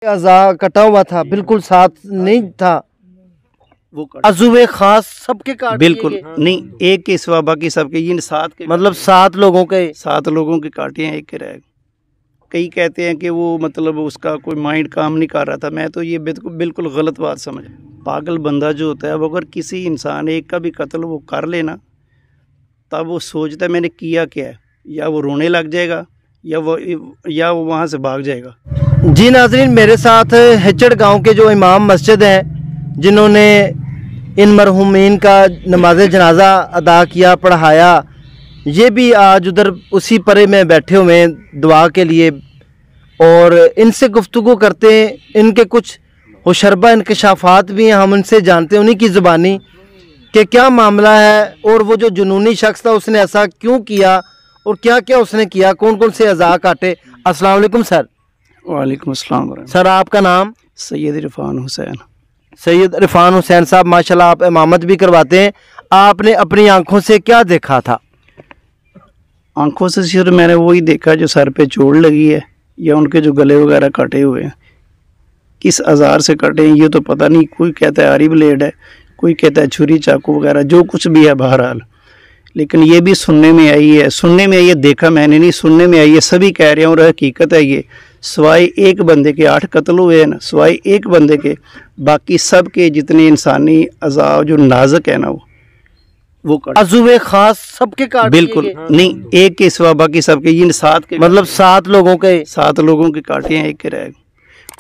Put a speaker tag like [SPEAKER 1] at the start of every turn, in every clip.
[SPEAKER 1] अज़ा कटा हुआ था, बिल्कुल साथ नहीं था,
[SPEAKER 2] वो
[SPEAKER 1] अज़ुवे खास सबके काट
[SPEAKER 2] बिल्कुल नहीं, एक के सिवा बाकी सबके, इन 7 के
[SPEAKER 1] मतलब 7 लोगों के
[SPEAKER 2] 7 लोगों के काटे हैं, एक के रह। कई कहते हैं कि वो मतलब उसका कोई माइंड काम नहीं कर रहा था। मैं तो ये बिल्कुल गलत बात समझ। पागल बंदा जो होता है वो अगर किसी इंसान एक का भी कत्ल वो कर लेना, तब वो सोचता है मैंने किया क्या है, या वो रोने लग जाएगा या वो वहाँ से भाग जाएगा।
[SPEAKER 1] जी नाज़रीन, मेरे साथ हेचड़ गांव के जो इमाम मस्जिद हैं, जिन्होंने इन मरहूमीन का नमाज जनाजा अदा किया, पढ़ाया, ये भी आज उधर उसी परे में बैठे हुए हैं दुआ के लिए, और इनसे गुफ्तगू करते हैं। इनके कुछ होशरबा इंकशाफात भी हैं, हम उनसे जानते हैं उन्हीं की ज़ुबानी कि क्या मामला है, और वो जो जुनूनी शख्स था उसने ऐसा क्यों किया और क्या क्या उसने किया, कौन कौन से अज़ा काटे। अस्सलाम वालेकुम सर।
[SPEAKER 2] वालेकुम अस्सलाम।
[SPEAKER 1] सर आपका नाम?
[SPEAKER 2] सैयद इरफान हुसैन।
[SPEAKER 1] सैयद इरफान हुसैन साहब, माशाल्लाह आप इमामत भी करवाते हैं। आपने अपनी आंखों से क्या देखा था?
[SPEAKER 2] आंखों से सिर्फ मैंने वही देखा जो सर पे चोट लगी है, या उनके जो गले वगैरह कटे हुए हैं। किस औजार से कटे हैं ये तो पता नहीं, कोई कहता है आरी ब्लेड है, कोई कहता है छुरी चाकू वगैरह, जो कुछ भी है बहरहाल। लेकिन ये भी सुनने में आई है, देखा मैंने नहीं, सुनने में आई है, सभी कह रहे हैं और हकीकत है ये। सिवाय एक बंदे के 8 कत्ल हुए हैं ना, सिवाय एक बंदे के, बाकी सब के जितने इंसानी अज़ा जो नाजुक है ना वो
[SPEAKER 1] अज़ुवे खास सबके काट
[SPEAKER 2] बिल्कुल नहीं, एक के सिवा बाकी सबके, इन 7 के,
[SPEAKER 1] मतलब 7 लोगों के
[SPEAKER 2] काटे हैं, एक के रह।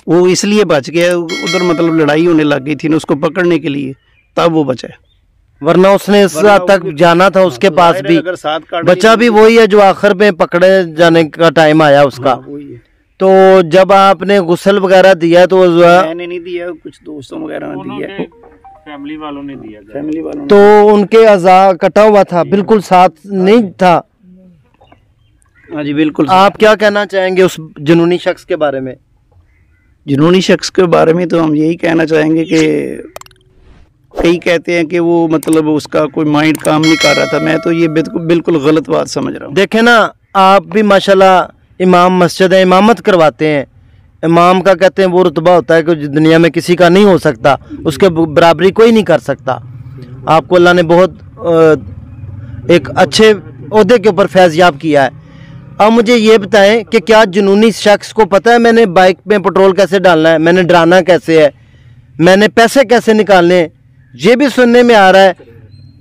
[SPEAKER 2] वो इसलिए बच गया, उधर मतलब लड़ाई होने लग गई थी ना उसको पकड़ने के लिए, तब वो बचा, वरना
[SPEAKER 1] उसने इस तक जाना था उसके पास भी। बच्चा भी वही है जो आखिर में पकड़े जाने का टाइम आया उसका। तो जब आपने गुस्ल वगैरह दिया तो
[SPEAKER 2] मैंने नहीं दिया, कुछ दोस्तों वगैरह ने दिया,
[SPEAKER 3] फैमिली वालों ने दिया,
[SPEAKER 2] फैमिली वालों।
[SPEAKER 1] तो उनके अज़ा कटा हुआ था, बिल्कुल साथ नहीं था।
[SPEAKER 2] हाँ जी बिल्कुल।
[SPEAKER 1] आप क्या कहना चाहेंगे उस जुनूनी शख्स के बारे में?
[SPEAKER 2] जुनूनी शख्स के बारे में तो हम यही कहना चाहेंगे कि कई कहते हैं कि वो मतलब उसका कोई माइंड काम नहीं कर रहा था। मैं तो ये बिल्कुल गलत बात समझ रहा हूँ।
[SPEAKER 1] देखे ना, आप भी माशाल्लाह इमाम मस्जिद है, इमामत करवाते हैं। इमाम का कहते हैं वो रुतबा होता है कि दुनिया में किसी का नहीं हो सकता, उसके बराबरी कोई नहीं कर सकता। आपको अल्लाह ने बहुत एक अच्छे ओहदे के ऊपर फैज़याब किया है। अब मुझे ये बताएं कि क्या जुनूनी शख्स को पता है मैंने बाइक में पेट्रोल कैसे डालना है, मैंने डराना कैसे है, मैंने पैसे कैसे निकालने हैं? ये भी सुनने में आ रहा है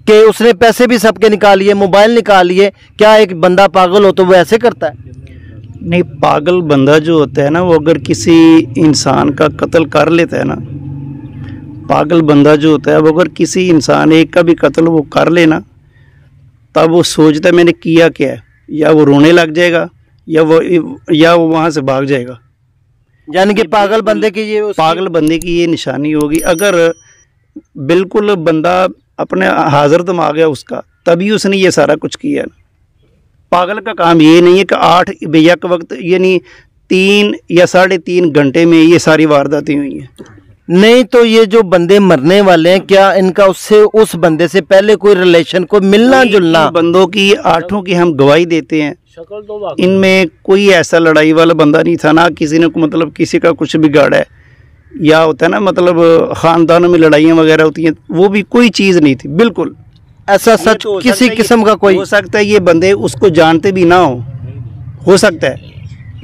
[SPEAKER 1] कि उसने पैसे भी सबके निकालिए, मोबाइल निकालिए। क्या एक बंदा पागल हो तो वो ऐसे करता है?
[SPEAKER 2] नहीं, पागल बंदा जो होता है ना, वो अगर किसी इंसान का कत्ल कर लेता है ना, पागल बंदा जो होता है वो अगर किसी इंसान एक का भी कत्ल वो कर लेना, तब वो सोचता है मैंने किया क्या है, या वो रोने लग जाएगा या वो वहाँ से भाग जाएगा।
[SPEAKER 1] यानी कि पागल बंदे की
[SPEAKER 2] ये निशानी होगी। अगर बिल्कुल बंदा अपने हाजिर दिमाग है उसका, तभी उसने ये सारा कुछ किया। पागल का काम ये नहीं है कि 8 एक वक्त यानी 3 या 3.5 घंटे में ये सारी वारदातें हुई हैं।
[SPEAKER 1] नहीं तो ये जो बंदे मरने वाले हैं, क्या इनका उससे उस बंदे से पहले कोई रिलेशन, कोई मिलना जुलना?
[SPEAKER 2] बंदों की 8 की हम गवाही देते हैं, इनमें कोई ऐसा लड़ाई वाला बंदा नहीं था ना, किसी ने मतलब किसी का कुछ बिगाड़ा है, या होता है ना मतलब ख़ानदानों में लड़ाइयाँ वगैरह होती हैं, वो भी कोई चीज़ नहीं थी। बिल्कुल
[SPEAKER 1] ऐसा सच तो किसी किस्म का कोई
[SPEAKER 2] हो सकता है, ये बंदे उसको जानते भी ना हो सकता है।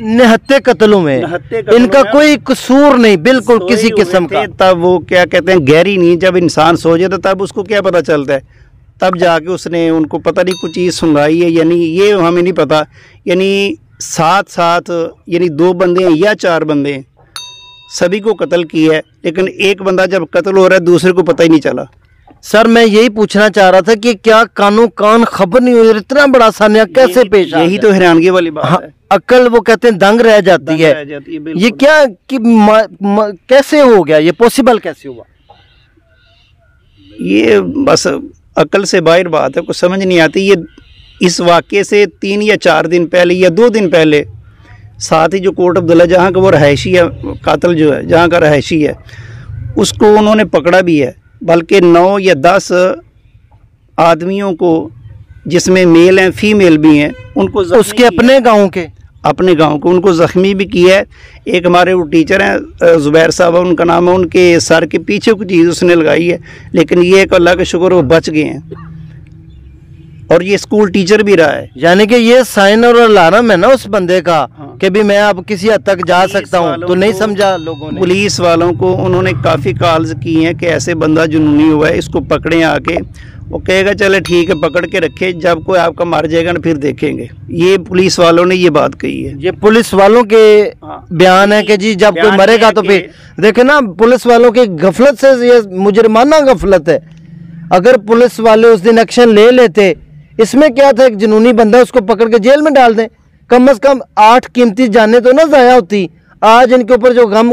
[SPEAKER 1] निहत्ते कत्लों में इनका कोई कसूर नहीं, बिल्कुल किसी किस्म का।
[SPEAKER 2] तब वो क्या कहते हैं, गहरी नींद जब इंसान सो जाता तब उसको क्या पता चलता है, तब जाके उसने उनको पता नहीं कुछ चीज़ सुनाई है, यानी ये हमें नहीं पता। यानी साथ यानी 2 बंदे हैं या 4 बंदे हैं, सभी को कत्ल किया है, लेकिन एक बंदा जब कत्ल हो रहा है दूसरे को पता ही नहीं चला।
[SPEAKER 1] सर मैं यही पूछना चाह रहा था कि क्या कानों कान खबर नहीं हुई, इतना बड़ा सान्या कैसे पेश?
[SPEAKER 2] यही तो हैरानगी वाली बात है।
[SPEAKER 1] अक्ल वो कहते हैं दंग रह जाती है। ये क्या कि कैसे हो गया, ये पॉसिबल कैसे हुआ?
[SPEAKER 2] ये बस अक्ल से बाहर बात है, कुछ समझ नहीं आती। ये इस वाक़े से 3 या 4 दिन पहले या 2 दिन पहले, साथ ही जो कोट अब्दुल्ला जहाँ का वो रहायशी है, कातिल जो है जहाँ का रहायशी है, उसको उन्होंने पकड़ा भी है। बल्कि 9 या 10 आदमियों को, जिसमें मेल हैं फीमेल भी हैं, उनको
[SPEAKER 1] उसके अपने गांव के
[SPEAKER 2] अपने गांव को, उनको ज़ख्मी भी किया है। एक हमारे वो टीचर हैं ज़ुबैर साहब उनका नाम है, उनके सर के पीछे कुछ चीज़ उसने लगाई है, लेकिन ये एक अल्लाह का शुक्र वो बच गए हैं और ये स्कूल टीचर भी रहा है।
[SPEAKER 1] यानी कि ये साइन और अलार्म है ना उस बंदे का,
[SPEAKER 2] हाँ।
[SPEAKER 1] कि भी मैं अब किसी हद तक जा सकता हूँ, तो नहीं समझा लोगों ने।
[SPEAKER 2] पुलिस वालों को उन्होंने काफ़ी कॉल्स की हैं कि ऐसे बंदा जुनूनी हुआ है, इसको पकड़ें आके। वो कहेगा चले ठीक है पकड़ के रखे, जब कोई आपका मार जाएगा ना फिर देखेंगे। ये पुलिस वालों ने ये बात कही है।
[SPEAKER 1] ये पुलिस वालों के बयान है कि जी जब कोई मरेगा तो फिर देखे ना, पुलिस वालों की गफलत से ये मुजरमाना गफलत है। अगर पुलिस वाले उस दिन एक्शन ले लेते, इसमें क्या था, एक जुनूनी बंदा उसको पकड़ के जेल में डाल दें, कम से कम 8 कीमती जानें तो ना ज़ाया होती। आज इनके ऊपर जो गम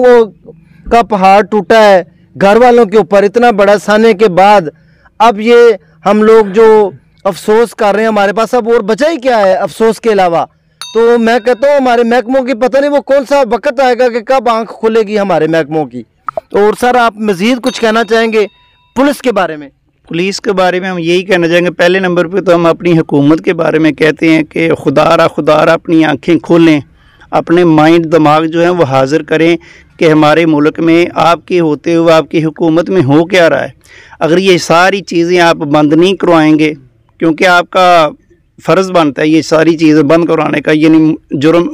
[SPEAKER 1] का पहाड़ टूटा है घर वालों के ऊपर, इतना बड़ा साने के बाद, अब ये हम लोग जो अफसोस कर रहे हैं, हमारे पास अब और बचा ही क्या है अफसोस के अलावा। तो मैं कहता हूँ हमारे महकमों की पता नहीं वो कौन सा वक्त आएगा कि कब आंख खुलेगी हमारे महकमों की। तो और सर आप मज़ीद कुछ कहना चाहेंगे पुलिस के बारे में?
[SPEAKER 2] पुलिस के बारे में हम यही कहना चाहेंगे, पहले नंबर पे तो हम अपनी हुकूमत के बारे में कहते हैं कि खुदारा अपनी आंखें खोलें, अपने माइंड दिमाग जो है वो हाजिर करें कि हमारे मुल्क में आपके होते हुए आपकी हुकूमत में हो क्या रहा है। अगर ये सारी चीज़ें आप बंद नहीं करवाएंगे, क्योंकि आपका फ़र्ज़ बनता है ये सारी चीज़ें बंद करवाने का, यानी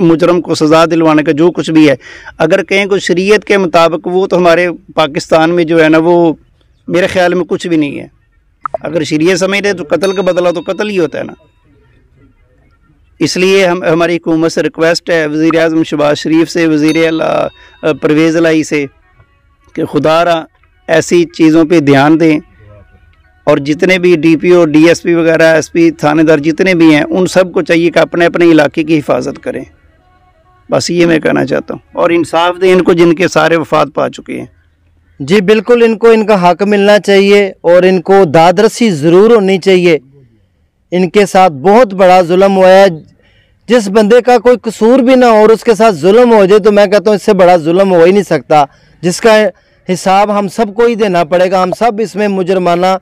[SPEAKER 2] मुजरम को सज़ा दिलवाने का, जो कुछ भी है। अगर कहें कोई शरीयत के मुताबिक, वो तो हमारे पाकिस्तान में जो है ना वो मेरे ख़्याल में कुछ भी नहीं है। अगर शरीयत समझ रहे तो कत्ल का बदला तो कत्ल ही होता है ना। इसलिए हमारी हुकूमत से रिक्वेस्ट है, वज़ीर आज़म शहबाज शरीफ से, वज़ीर आला परवेज़ इलाही से, कि खुदारा ऐसी चीज़ों पे ध्यान दें और जितने भी DPO DSP वगैरह SP थानेदार जितने भी हैं उन सब को चाहिए कि अपने अपने इलाके की हिफाजत करें। बस ये मैं कहना चाहता हूँ, और इंसाफ दें इनको जिनके सारे वफात पा चुके हैं।
[SPEAKER 1] जी बिल्कुल, इनको इनका हक मिलना चाहिए और इनको दादरसी ज़रूर होनी चाहिए। इनके साथ बहुत बड़ा जुल्म हुआ है। जिस बंदे का कोई कसूर भी ना हो और उसके साथ जुल्म हो जाए, तो मैं कहता हूँ इससे बड़ा जुल्म हो ही नहीं सकता, जिसका हिसाब हम सबको ही देना पड़ेगा। हम सब इसमें मुजरमाना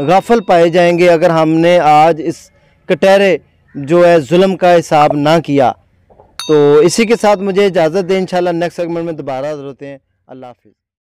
[SPEAKER 1] गाफिल पाए जाएंगे अगर हमने आज इस कटहरे जो है जुल्म का हिसाब ना किया। तो इसी के साथ मुझे इजाज़त दें, इंशाल्लाह नेक्स्ट सेगमेंट में दोबारा होते हैं। अल्लाह हाफिज़।